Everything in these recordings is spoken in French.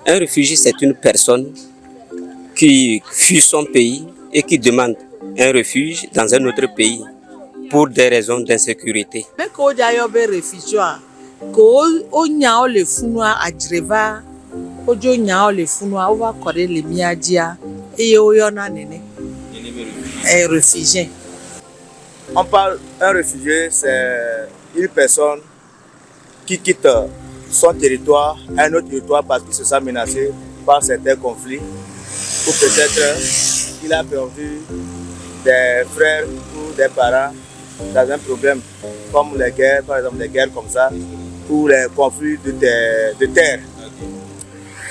Un réfugié, c'est une personne qui fuit son pays et qui demande un refuge dans un autre pays pour des raisons d'insécurité. On parle d'un réfugié, c'est une personne qui quitte son territoire, un autre territoire parce qu'il se sent menacé par certains conflits, ou peut-être qu'il a perdu des frères ou des parents dans un problème comme les guerres, par exemple des guerres comme ça, ou les conflits de terre.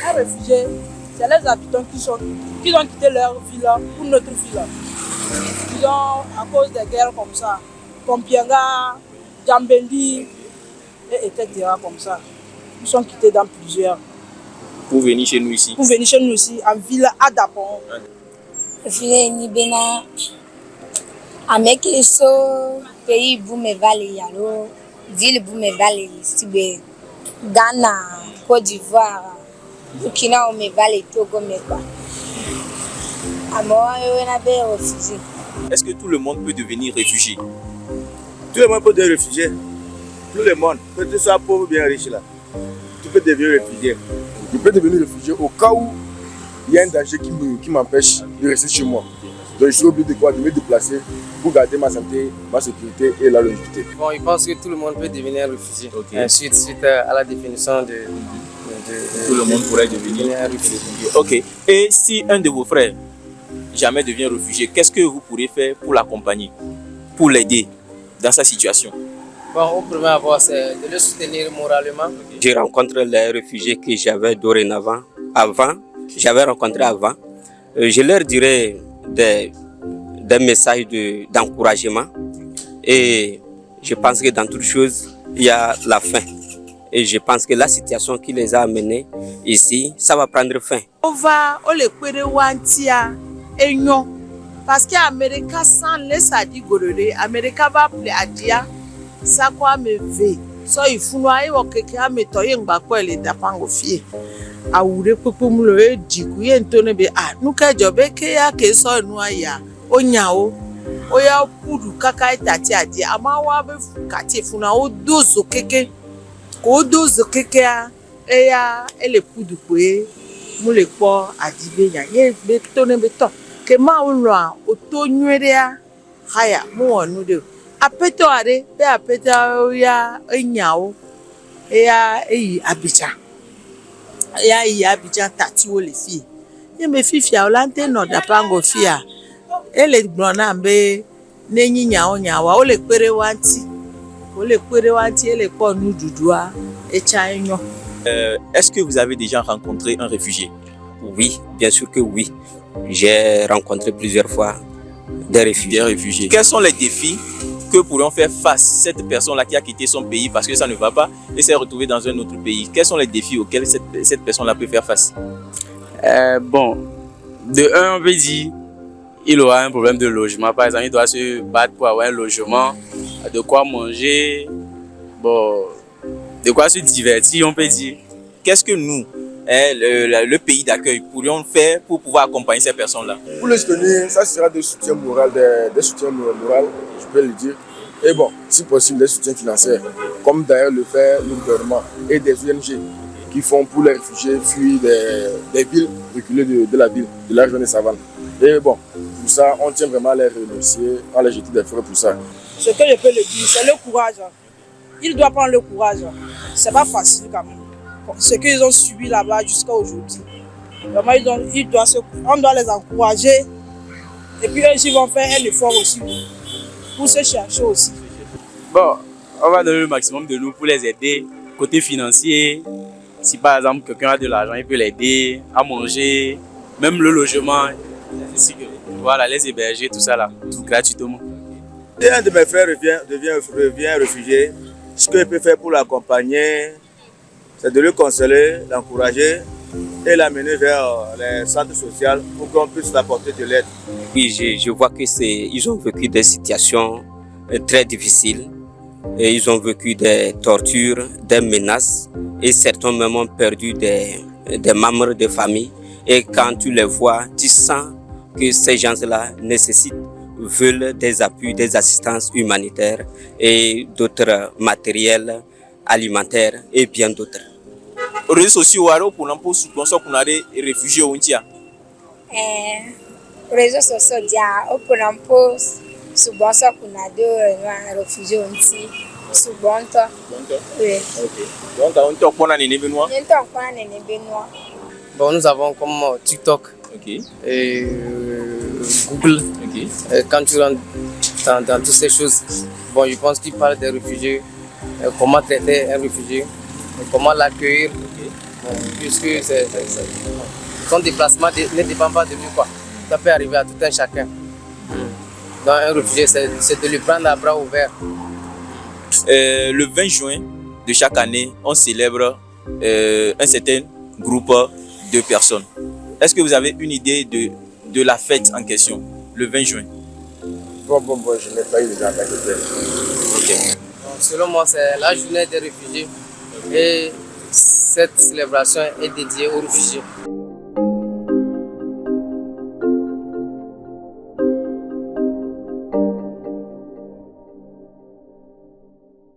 Un réfugié, c'est les habitants qui ont quitté leur ville pour notre ville. Ils ont, à cause des guerres comme ça, Kompianga, Djambendi, etc. comme ça. Ils sont quittés dans plusieurs. Pour venir chez nous ici. Pour venir chez nous ici, en ville à Dapon. Réfugié ni bena, Amekiso, pays Boumé Valley Yalo, ville Boumé Valley, Sibé, Ghana, Côte d'Ivoire, Burkina Omé Valley, Togo Mekwa. Est-ce que tout le monde peut devenir réfugié? Tout le monde peut devenir réfugié. Tout le monde, que tu sois pauvre ou bien riche là, tu peux devenir réfugié. Je peux devenir réfugié au cas où il y a un danger qui m'empêche de rester chez moi. Donc je suis obligé de me déplacer pour garder ma santé, ma sécurité et la longévité. Bon, je pense que tout le monde peut devenir réfugié. Okay. Suite à la définition de tout le monde pourrait devenir réfugié. Ok. Et si un de vos frères jamais devient réfugié, qu'est-ce que vous pourrez faire pour l'accompagner, pour l'aider dans sa situation? Bon, au premier abord, c'est de le soutenir moralement. Je rencontre les réfugiés que j'avais j'avais rencontré avant. Je leur dirais des messages d'encouragement. Et je pense que dans toute chose, il y a la fin. Et je pense que la situation qui les a amenés ici, ça va prendre fin. Parce que l'Amérique sans laisser à dire l'Amérique va appeler à dire ça quoi me veut. So il faut nous que quelqu'un me toye ngba les dapango fie. A oure popo mulo e diku ye ntone be nous ka jobe ke ya ke so nu aya onyao oya pudu kaka itati adi ama wa be kati funa o dozo keke a eya ele pudu pe mu le po adibe ya ye be tone be to ke ma unlo o to nwerea haya mu onu de apeto are be apeta ya enyao eya Abidjan tati wo le fi ye me fifia olante no dapango fia ele gbona be nenyi nyawa o le pere wanti ele po nu dudua e chainyo. Est-ce que vous avez déjà rencontré un réfugié? Oui, bien sûr que oui. J'ai rencontré plusieurs fois des réfugiés. Quels sont les défis que pourront faire face cette personne-là qui a quitté son pays parce que ça ne va pas et s'est retrouvée dans un autre pays? Quels sont les défis auxquels cette personne-là peut faire face? Bon, de un, on peut dire il aura un problème de logement. Par exemple, il doit se battre pour avoir un logement, de quoi manger, bon, de quoi se divertir, on peut dire. Qu'est-ce que nous, le pays d'accueil, pourrions faire pour pouvoir accompagner ces personnes-là? Pour les soutenir, ça sera des soutiens moraux, des soutiens moraux, je peux le dire. Et bon, si possible, des soutiens financiers, comme d'ailleurs le fait le gouvernement et des ONG qui font pour les réfugiés fuir des villes reculées de la ville, de la région des savanes. Et bon, pour ça, on tient vraiment à les remercier, à les jeter des fleurs pour ça. Ce que je peux le dire, c'est le courage. Il doit prendre le courage. C'est pas facile quand même. Ce qu'ils ont subi là-bas jusqu'à aujourd'hui. Vraiment, on doit les encourager. Et puis eux, ils vont faire un effort aussi pour se chercher aussi. Bon, on va donner le maximum de nous pour les aider. Côté financier, si par exemple quelqu'un a de l'argent, il peut l'aider à manger, même le logement, voilà, les héberger, tout ça là, tout gratuitement. Si un de mes frères revient réfugié, ce que je peux faire pour l'accompagner, c'est de le consoler, l'encourager et l'amener vers les centres sociaux pour qu'on puisse apporter de l'aide. Oui, je vois qu'ils ont vécu des situations très difficiles. Et ils ont vécu des tortures, des menaces et certains même ont perdu des des membres de famille. Et quand tu les vois, tu sens que ces gens-là veulent des appuis, des assistances humanitaires et d'autres matériels alimentaires et bien d'autres. Aux réseaux sociaux, pour l'emploi, qu'on a des réfugiés au Ntia. Réseaux sociaux, pour l'emploi, souvent qu'on a des réfugiés au Ntia. Souvent, oui. Donc, on a des Benoît. Bon, nous avons comme TikTok et Google. Et quand tu rentres dans toutes ces choses, bon, je pense qu'il parle des réfugiés, comment traiter un réfugié, comment l'accueillir, bon, puisque son déplacement ne dépend pas de lui, quoi. Ça peut arriver à tout un chacun. Donc un réfugié, c'est de lui prendre à bras ouverts. Le 20 juin de chaque année, on célèbre un certain groupe de personnes. Est-ce que vous avez une idée de la fête en question, le 20 juin? Bon, je n'ai pas eu de date. Donc, selon moi, c'est la journée des réfugiés et cette célébration est dédiée aux réfugiés.